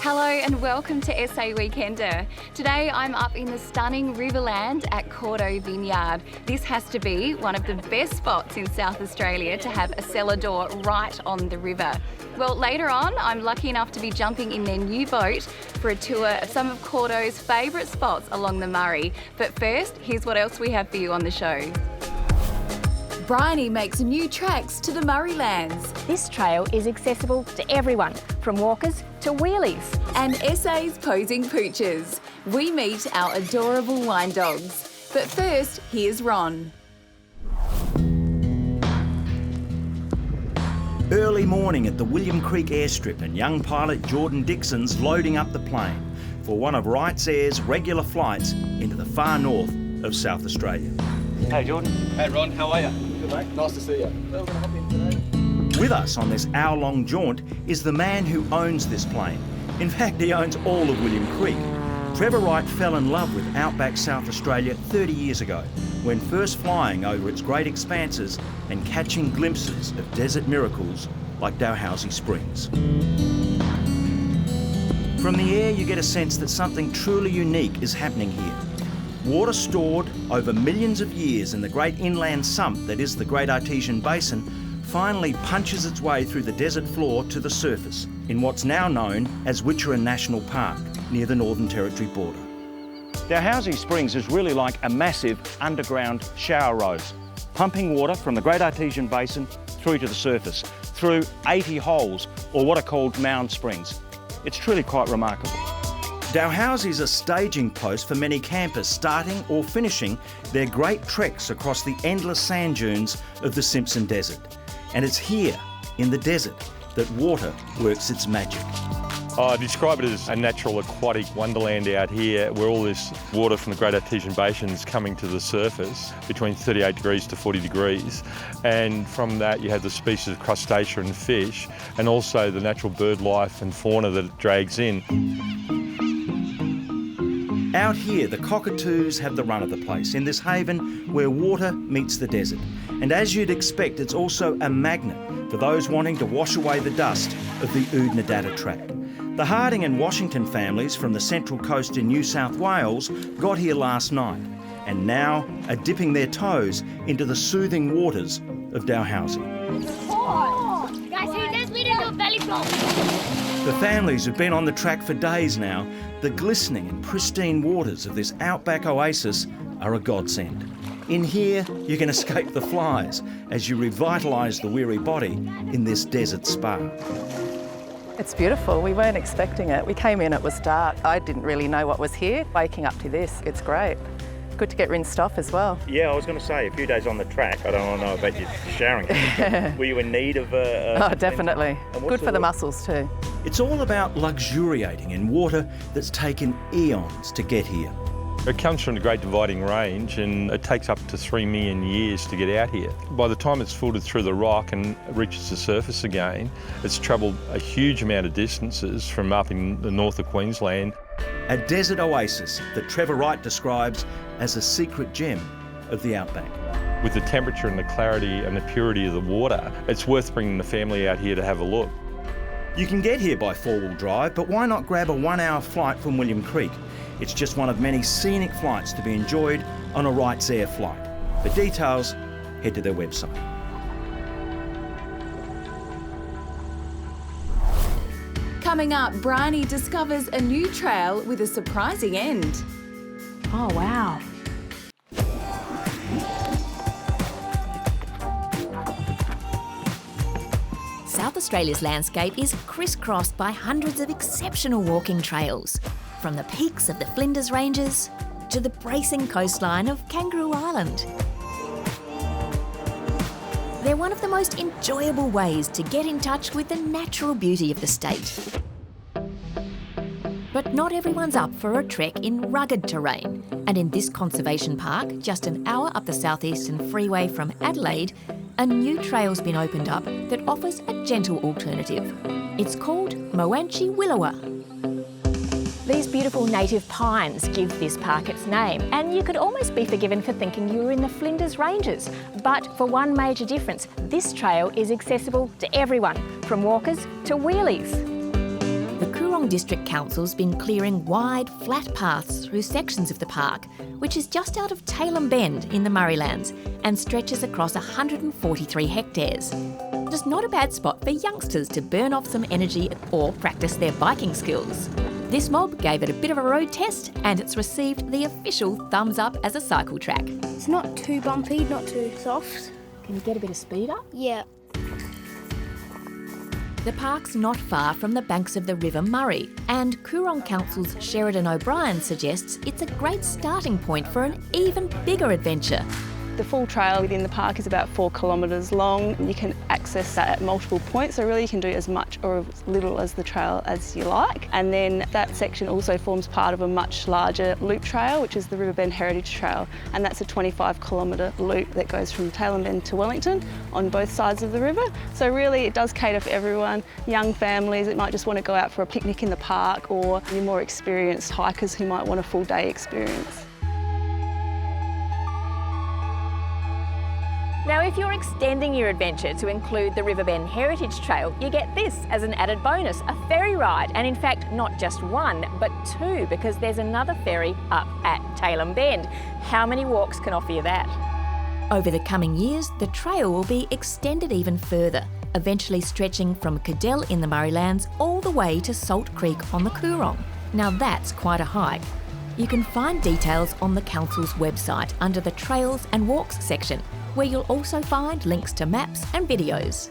Hello and welcome to SA Weekender. Today I'm up in the stunning Riverland at Koro Vineyard. This has to be one of the best spots in South Australia to have a cellar door right on the river. Well, later on I'm lucky enough to be jumping in their new boat for a tour of some of Koro's favourite spots along the Murray. But first, here's what else we have for you on the show. Bryony makes new tracks to the Murray lands. This trail is accessible to everyone, from walkers to wheelies. And SA's posing poochers. We meet our adorable wine dogs. But first, here's Ron. Early morning at the William Creek airstrip, and young pilot Jordan Dixon's loading up the plane for one of Wrights Air's regular flights into the far north of South Australia. Hey Jordan. Hey Ron, how are you? Good mate. Nice to see you. Well, we're going to hop in today. With us on this hour-long jaunt is the man who owns this plane. In fact, he owns all of William Creek. Trevor Wright fell in love with Outback South Australia 30 years ago, when first flying over its great expanses and catching glimpses of desert miracles like Dalhousie Springs. From the air, you get a sense that something truly unique is happening here. Water stored over millions of years in the great inland sump that is the Great Artesian Basin finally punches its way through the desert floor to the surface in what's now known as Witcherine National Park, near the Northern Territory border. Dalhousie Springs is really like a massive underground shower rose, pumping water from the Great Artesian Basin through to the surface, through 80 holes, or what are called mound springs. It's truly quite remarkable. Dalhousie is a staging post for many campers starting or finishing their great treks across the endless sand dunes of the Simpson Desert. And it's here, in the desert, that water works its magic. I describe it as a natural aquatic wonderland out here, where all this water from the Great Artesian Basin is coming to the surface between 38 degrees to 40 degrees. And from that you have the species of crustacea and fish, and also the natural bird life and fauna that it drags in. Out here, the cockatoos have the run of the place, in this haven where water meets the desert. And as you'd expect, it's also a magnet for those wanting to wash away the dust of the Oodnadatta track. The Harding and Washington families from the Central Coast in New South Wales got here last night, and now are dipping their toes into the soothing waters of Dalhousie. Oh, guys, who does me to do a belly flop? The families have been on the track for days now. The glistening and pristine waters of this outback oasis are a godsend. In here, you can escape the flies as you revitalise the weary body in this desert spa. It's beautiful. We weren't expecting it. We came in, it was dark. I didn't really know what was here. Waking up to this, it's great. Good to get rinsed off as well. Yeah, I was going to say, a few days on the track, I don't want to know about you showering. Were you in need of Oh, definitely. Good for the muscles too. It's all about luxuriating in water that's taken eons to get here. It comes from the Great Dividing Range, and it takes up to 3 million years to get out here. By the time it's filtered through the rock and reaches the surface again, it's travelled a huge amount of distances from up in the north of Queensland. A desert oasis that Trevor Wright describes as a secret gem of the outback. With the temperature and the clarity and the purity of the water, it's worth bringing the family out here to have a look. You can get here by 4-wheel drive, but why not grab a 1-hour flight from William Creek? It's just one of many scenic flights to be enjoyed on a Wrights Air flight. For details, head to their website. Coming up, Bryony discovers a new trail with a surprising end. Oh, wow. South Australia's landscape is crisscrossed by hundreds of exceptional walking trails, from the peaks of the Flinders Ranges to the bracing coastline of Kangaroo Island. They're one of the most enjoyable ways to get in touch with the natural beauty of the state. But not everyone's up for a trek in rugged terrain, and in this conservation park, just an hour up the southeastern freeway from Adelaide, a new trail's been opened up that offers a gentle alternative. It's called Moanchi Willowa. These beautiful native pines give this park its name, and you could almost be forgiven for thinking you were in the Flinders Ranges. But for one major difference, this trail is accessible to everyone, from walkers to wheelies. The Koro Geelong District Council's been clearing wide, flat paths through sections of the park, which is just out of Tailem Bend in the Murraylands and stretches across 143 hectares. Just not a bad spot for youngsters to burn off some energy or practice their biking skills. This mob gave it a bit of a road test and it's received the official thumbs up as a cycle track. It's not too bumpy, not too soft. Can you get a bit of speed up? Yeah. The park's not far from the banks of the River Murray, and Coorong Council's Sheridan O'Brien suggests it's a great starting point for an even bigger adventure. The full trail within the park is about 4 kilometres long. You can access that at multiple points, so really you can do as much or as little as the trail as you like. And then that section also forms part of a much larger loop trail, which is the Riverbend Heritage Trail, and that's a 25-kilometre loop that goes from Tailem Bend to Wellington on both sides of the river. So really it does cater for everyone, young families that might just want to go out for a picnic in the park, or your more experienced hikers who might want a full day experience. Now, if you're extending your adventure to include the Riverbend Heritage Trail, you get this as an added bonus, a ferry ride. And in fact, not just one, but 2, because there's another ferry up at Tailem Bend. How many walks can offer you that? Over the coming years, the trail will be extended even further, eventually stretching from Cadell in the Murraylands all the way to Salt Creek on the Coorong. Now that's quite a hike. You can find details on the council's website under the Trails and Walks section, where you'll also find links to maps and videos.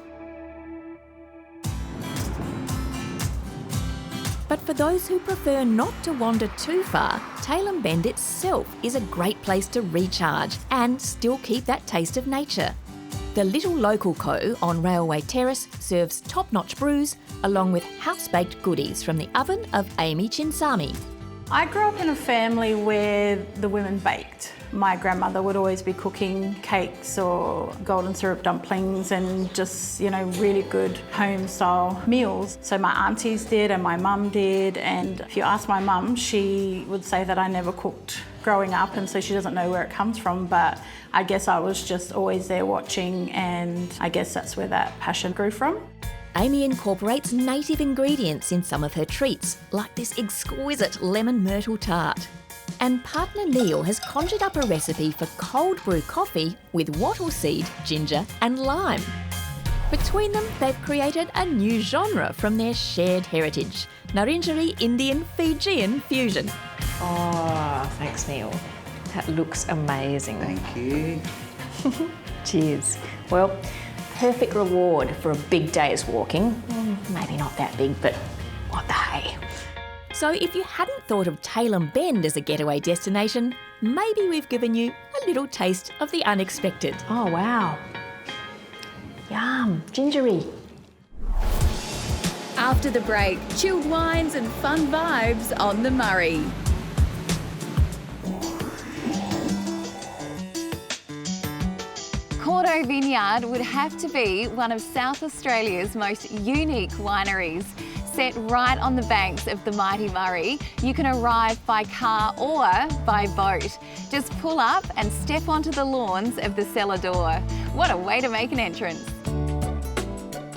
But for those who prefer not to wander too far, Tailem Bend itself is a great place to recharge and still keep that taste of nature. The Little Local Co on Railway Terrace serves top-notch brews along with house-baked goodies from the oven of Amy Chinsami. I grew up in a family where the women baked. My grandmother would always be cooking cakes or golden syrup dumplings and just, really good home-style meals. So my aunties did and my mum did, and if you ask my mum, she would say that I never cooked growing up, and so she doesn't know where it comes from, but I guess I was just always there watching, and I guess that's where that passion grew from. Amy incorporates native ingredients in some of her treats, like this exquisite lemon myrtle tart. And partner Neil has conjured up a recipe for cold brew coffee with wattle seed, ginger and lime. Between them, they've created a new genre from their shared heritage, Narinjari Indian Fijian fusion. Oh, thanks, Neil. That looks amazing. Thank you. Cheers. Well, perfect reward for a big day's walking. Maybe not that big, but what the hey. So if you hadn't thought of Tailem Bend as a getaway destination, maybe we've given you a little taste of the unexpected. Oh, wow. Yum, gingery. After the break, chilled wines and fun vibes on the Murray. Koro Vineyard would have to be one of South Australia's most unique wineries. Set right on the banks of the mighty Murray, you can arrive by car or by boat. Just pull up and step onto the lawns of the cellar door. What a way to make an entrance.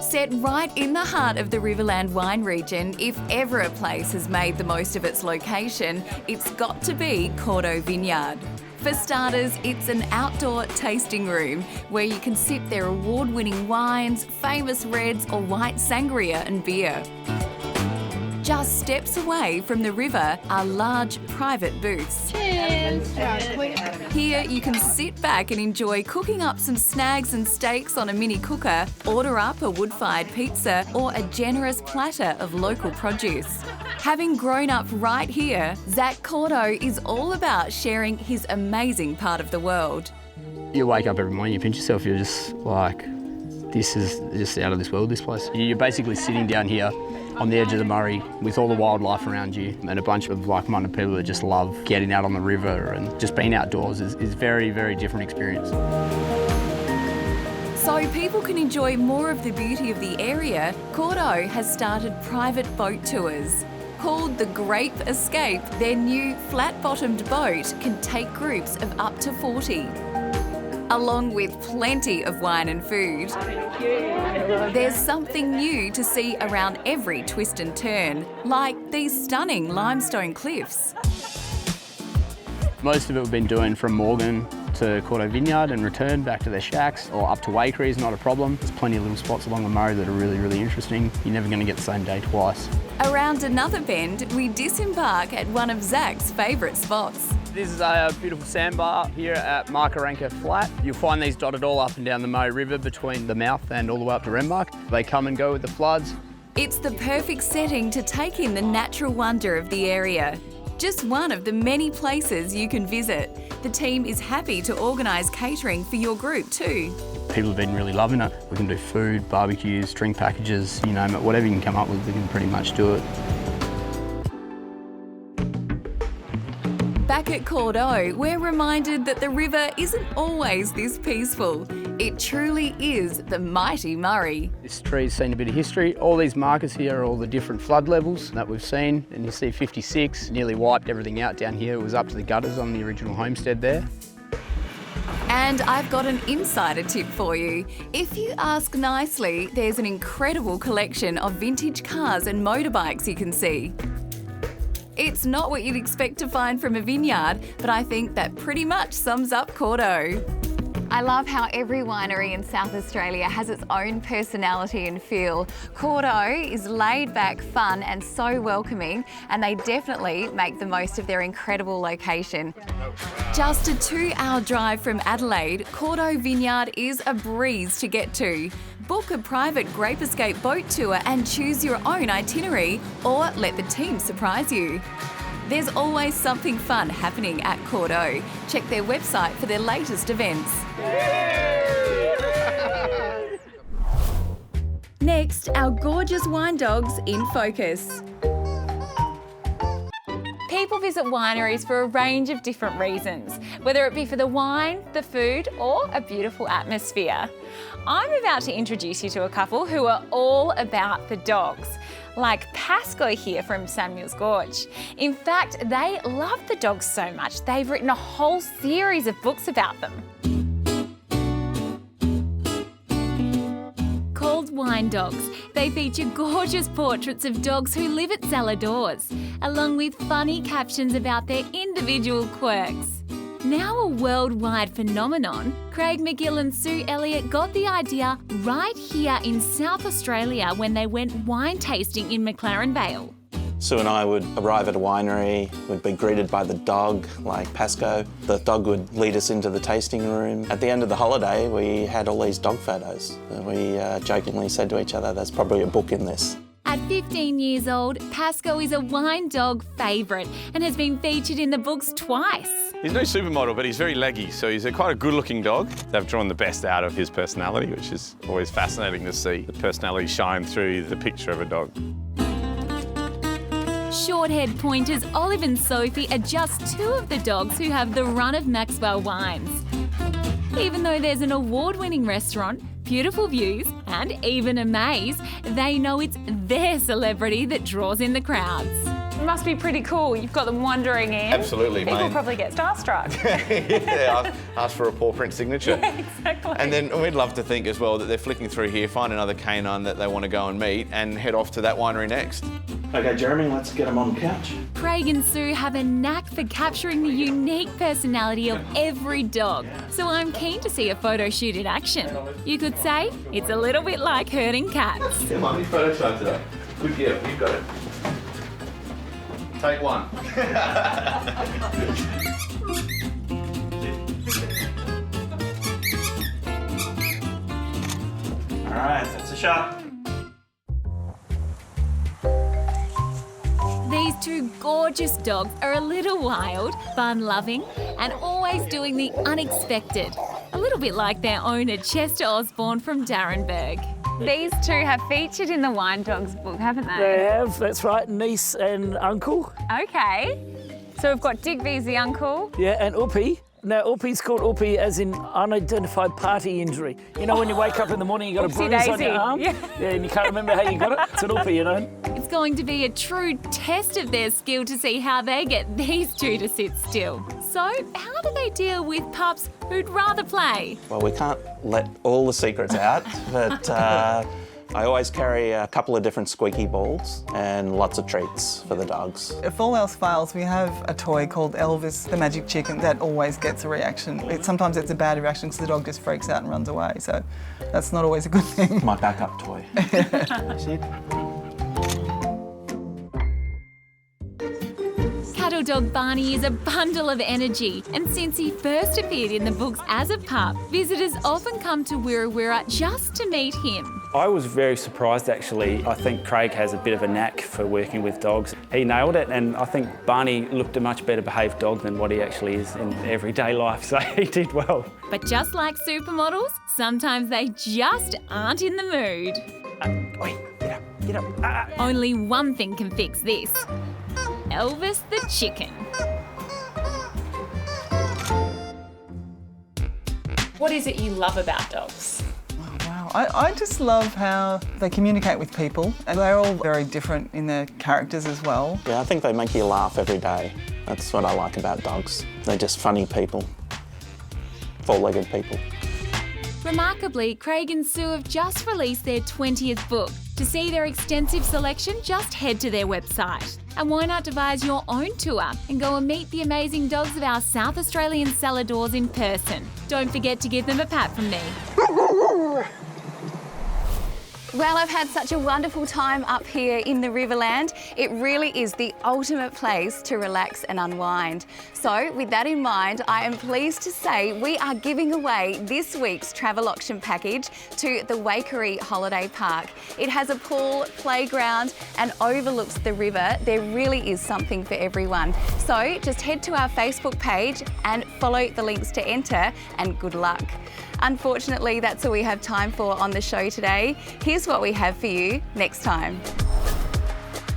Set right in the heart of the Riverland wine region, if ever a place has made the most of its location, it's got to be Koro Vineyard. For starters, it's an outdoor tasting room where you can sip their award-winning wines, famous reds or white sangria and beer. Just steps away from the river are large private booths. Cheers. Here you can sit back and enjoy cooking up some snags and steaks on a mini cooker, order up a wood-fired pizza or a generous platter of local produce. Having grown up right here, Zach Cordo is all about sharing his amazing part of the world. You wake up every morning, you pinch yourself, you're just like, this is just out of this world, this place. You're basically sitting down here on the edge of the Murray with all the wildlife around you and a bunch of like-minded people that just love getting out on the river, and just being outdoors is very, very different experience. So people can enjoy more of the beauty of the area, Cordo has started private boat tours. Called the Grape Escape, their new flat-bottomed boat can take groups of up to 40. along with plenty of wine and food. There's something new to see around every twist and turn, like these stunning limestone cliffs. Most of it we've been doing from Morgan to Koro Vineyard and return back to their shacks, or up to Wakery is not a problem. There's plenty of little spots along the Murray that are really, really interesting. You're never going to get the same day twice. Around another bend, we disembark at one of Zach's favourite spots. This is a beautiful sandbar here at Markaranka Flat. You'll find these dotted all up and down the Murray River between the mouth and all the way up to Renmark. They come and go with the floods. It's the perfect setting to take in the natural wonder of the area. Just one of the many places you can visit. The team is happy to organise catering for your group too. People have been really loving it. We can do food, barbecues, drink packages, you name it. Whatever you can come up with, we can pretty much do it. Back at Koro, we're reminded that the river isn't always this peaceful. It truly is the mighty Murray. This tree's seen a bit of history. All these markers here are all the different flood levels that we've seen. And you see 56 nearly wiped everything out down here. It was up to the gutters on the original homestead there. And I've got an insider tip for you. If you ask nicely, there's an incredible collection of vintage cars and motorbikes you can see. It's not what you'd expect to find from a vineyard, but I think that pretty much sums up Koro. I love how every winery in South Australia has its own personality and feel. Koro is laid back, fun and so welcoming, and they definitely make the most of their incredible location. Just a 2-hour drive from Adelaide, Koro Vineyard is a breeze to get to. Book a private Grape Escape boat tour and choose your own itinerary, or let the team surprise you. There's always something fun happening at Koro. Check their website for their latest events. Next, our gorgeous wine dogs in focus. People visit wineries for a range of different reasons, whether it be for the wine, the food, or a beautiful atmosphere. I'm about to introduce you to a couple who are all about the dogs, like Pasco here from Samuel's Gorge. In fact, they love the dogs so much, they've written a whole series of books about them. Called Wine Dogs, they feature gorgeous portraits of dogs who live at cellar doors, along with funny captions about their individual quirks. Now a worldwide phenomenon, Craig McGill and Sue Elliott got the idea right here in South Australia when they went wine tasting in McLaren Vale. Sue and I would arrive at a winery, we'd be greeted by the dog, like Pasco. The dog would lead us into the tasting room. At the end of the holiday, we had all these dog photos. We jokingly said to each other, there's probably a book in this. At 15 years old, Pasco is a wine dog favourite and has been featured in the books twice. He's no supermodel, but he's very leggy, so he's quite a good-looking dog. They've drawn the best out of his personality, which is always fascinating to see the personality shine through the picture of a dog. Short-haired pointers Olive and Sophie are just two of the dogs who have the run of Maxwell wines. Even though there's an award-winning restaurant, beautiful views and even a maze, they know it's their celebrity that draws in the crowds. It must be pretty cool. You've got them wandering in. Absolutely, People mate. probably get starstruck. Yeah, ask for a paw print signature. Yeah, exactly. And then we'd love to think as well that they're flicking through here, find another canine that they want to go and meet and head off to that winery next. Okay, Jeremy, let's get them on the couch. Craig and Sue have a knack for capturing the unique personality of every dog, so I'm keen to see a photo shoot in action. You could say it's a little bit like herding cats. Come on, photo shoot today. Good gift, you've got it. Take one. All right, that's a shot. These two gorgeous dogs are a little wild, fun-loving, and always doing the unexpected. A little bit like their owner, Chester Osborne from Darrenberg. These two have featured in the Wine Dogs book, haven't they? They have, that's right, niece and uncle. Okay. So we've got Digby's the uncle. Yeah, and Uppie. Now, Uppie's called Uppie as in unidentified party injury. You know when you wake up in the morning, you got a bruise on your arm? Yeah. Yeah, and you can't remember how you got it? It's an Uppie, you know? It's It's going to be a true test of their skill to see how they get these two to sit still. So, how do they deal with pups who'd rather play? Well, we can't let all the secrets out, but I always carry a couple of different squeaky balls and lots of treats for the dogs. If all else fails, we have a toy called Elvis, the magic chicken, that always gets a reaction. Sometimes it's a bad reaction because the dog just freaks out and runs away, so that's not always a good thing. My backup toy. Sit. Cattle dog Barney is a bundle of energy, and since he first appeared in the books as a pup, visitors often come to Wirra Wirra just to meet him. I was very surprised actually. I think Craig has a bit of a knack for working with dogs. He nailed it, and I think Barney looked a much better behaved dog than what he actually is in everyday life, so he did well. But just like supermodels, sometimes they just aren't in the mood. Wait, get up. Only one thing can fix this. Elvis the chicken. What is it you love about dogs? Wow, I just love how they communicate with people, and they're all very different in their characters as well. Yeah, I think they make you laugh every day. That's what I like about dogs. They're just funny people, four-legged people. Remarkably, Craig and Sue have just released their 20th book. To see their extensive selection, just head to their website. And why not devise your own tour and go and meet the amazing dogs of our South Australian celladors in person. Don't forget to give them a pat from me. Well, I've had such a wonderful time up here in the Riverland. It really is the ultimate place to relax and unwind. So with that in mind, I am pleased to say we are giving away this week's travel auction package to the Waikerie Holiday Park. It has a pool, playground and overlooks the river. There really is something for everyone. So just head to our Facebook page and follow the links to enter, and good luck. Unfortunately, that's all we have time for on the show today. Here's what we have for you next time.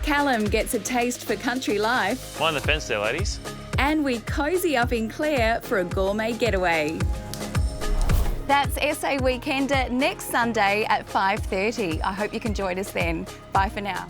Callum gets a taste for country life. Mind the fence there, ladies. And we cosy up in Clare for a gourmet getaway. That's SA Weekender next Sunday at 5:30. I hope you can join us then. Bye for now.